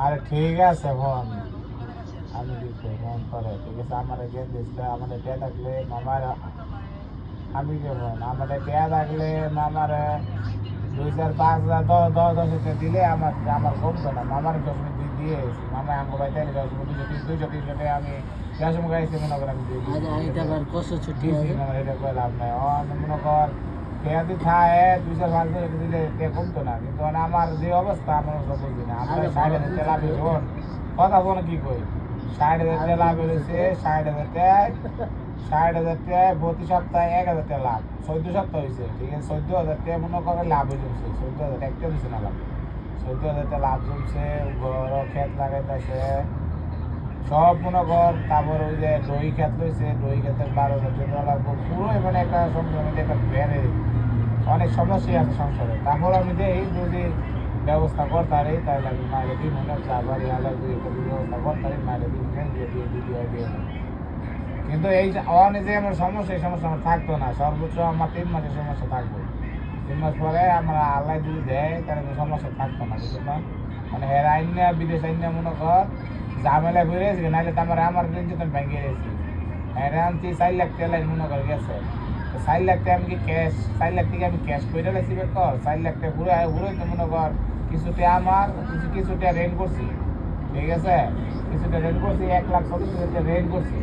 আরে ঠিক আছে ফোন আমি দিব ফোন করে ঠিক আছে আমার গেম দিচ্ছে আমাদের কে থাকলে মামার আমি কেমন আমাদের কে থাকলে মামার 2,000 5,000 10 দিলে আমার আমার কমতো না মামার 10 মিনিট দিয়ে এসেছি মামা আঙ্গ ভাই তাই 200 300 টাকা আমি গ্যাসম গাইছি মনে করেন আমি দিয়ে এটা করে লাভ নাই মনে কর খেয়াদি খায় 2,000 দিলে তে কমতো না কিন্তু আমার যে অবস্থা আমার বুঝি না আমরা 60,000 লাভ শোন কথা বল কি কই 60,000 লাভ হয়েছে 60,000 প্রতি সপ্তাহে 1,000 লাভ 14 সপ্তাহ হয়েছে ঠিক আছে 14,000 মনে করে লাভ হয়ে যাচ্ছে 14,000 একটা দিচ্ছে না লাভ 14,000 লাভ জমছে বড় ক্ষেত লাগাইতেছে সব মনে কর তারপর ওই যে দই ক্ষেত রয়েছে দই ক্ষেতের 12,000 লাগবে পুরোই মানে একটা সংসার মধ্যে একটা বেড়ে অনেক সমস্যাই আছে সংসারে তারপর আমি দেখি যদি ব্যবস্থা করতারি তাই লাগে মায়ের দিন মনে হচ্ছে আবার লাগবে একটা ব্যবস্থা করতারি মায়ের দিন দিয়ে কিন্তু এই অনেক যে আমার সমস্যা এই সমস্যা আমার থাকতো না সর্বোচ্চ আমার 3 মাসের সমস্যা থাকবে 3 মাস পরে আমরা আল্লাহ যদি দেয় তাহলে সমস্যা থাকতো না বুঝলো না মানে হের আইন বিদেশ আইন মনে কর ঝামেলা ঘুরে গেছে নাহলে তো আমার রেঞ্জে ভেঙে গেছি হ্যাঁ আনছি 4 লাখ টাকা মনে করে গেছে 4 লাখ টাকা আমি কি ক্যাশ 4 লাখ টাকা আমি ক্যাশ করে রেখেছি কর 4 লাখ টাকা ঘুরে তো মনে কর কিছুটা আমার কিছুটা রেন্ট করছি ঠিক আছে কিছুটা রেন্ট করছি 1,40,000 রেন্ট করছি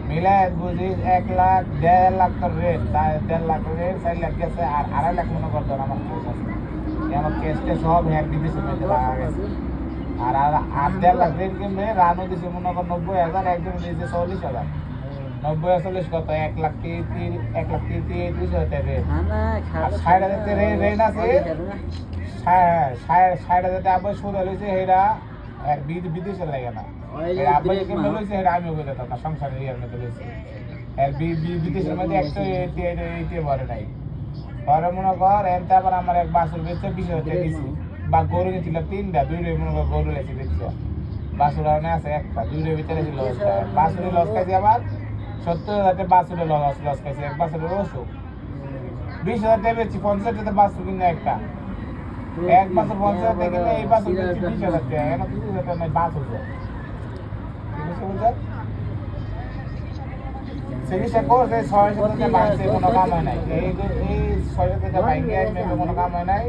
মিলায় বুঝি 1 লাখ 1.5 লাখ তোর রেট 1.5 লাখ রেট 4 লাখ গেছে আর 2.5 লাখ মনে করতো আমার কেস আছে আমার কেসটা সব হ্যাক বিদেশে মেয়েতে লাগা গেছে আর 1.5 লাখ রেট কিনবে রানও দিছে মনে কর 90,000 একজন দিয়েছে 40,000 90 কত 1,30,000 রেট আর 60,000 রেট আছে 60,000 আবার সুদ হয়েছে সেটা বিদেশে লাগে না আব্বা যে কেমন হয়েছে সেটা আমিও বলে দিতাম না সংসারের ইয়ের মধ্যে হয়েছে আর বিদেশের মধ্যে একটা এটিএম ভরে নাই পরে মনে কর এনতে আবার আমার এক বাসুর বেচে 20,000 টাকা দিছি বা গরু নিয়েছিলাম 3টা 2টা মনে কর গরু লেছি বেচছে বাসুর আছে একটা 2টা ভিতরে ছিল বাসুরে লস খাইছি আবার 70,000 বাসুরে লস খাইছি এক বাসুরের অসুখ 20,000 টাকা বেচছি 50,000 টাকা বাসুর কিনে একটা এক বছর 50,000 টাকা কিনে এই বাসুর বেচছি 20,000 টাকা এখন 20,000 টাকা নাই বাস হচ্ছে চিকিৎসা করছে 6,000 টাকা বাইছে কোনো কাম হয় নাই এই 6,000 টাকা বাইকে এমনি কোনো কাম হয় নাই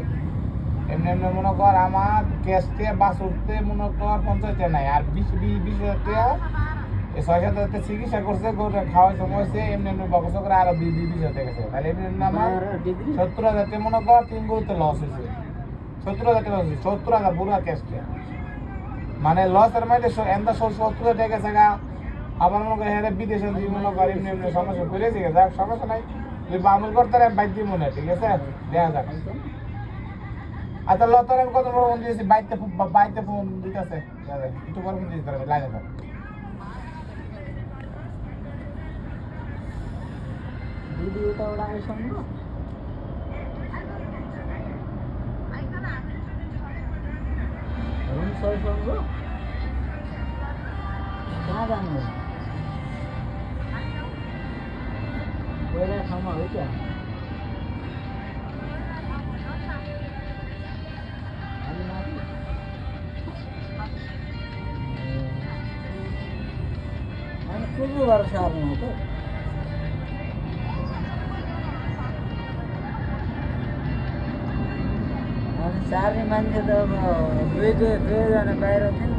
এমনি মনে কর আমার ক্যাশতে বাস উঠতে মনে কর 50 টাকা নাই আর 20,000 টাকা এই 6,000 টাকা চিকিৎসা করছে খাওয়ার সময় হয়েছে এমনি বকস করে আরো 20,000 টাকা গেছে তাহলে এমনি আমার 70,000 টাকা মনে কর 3 গরুতে লস হয়েছে 70,000 টাকা লস 70,000 পুরো ক্যাশতে মানে লসের মধ্যে এন্দা 70,000 টাকা গেছে গা আবার মনে করি হ্যাঁ বিদেশে মনে করি এমনি এমনি সমস্যা করেছে যাক সমস্যা নাই তুই বামুল করতে বাইক দিব মনে ঠিক আছে দেখা যাক আচ্ছা লতর আমি কত বড় ফোন দিয়েছি বাইতে ফোন দিতেছে একটু বড় ফোন দিতে পারবে লাইনে থাক ভিডিওটা ওরা শুনবো রুম সই শুনবো कहाँ जाने खाना हो क्या खूब वर्षा आ रहा तो सारे मान्छे त दुई दुईजना बाहिर थियो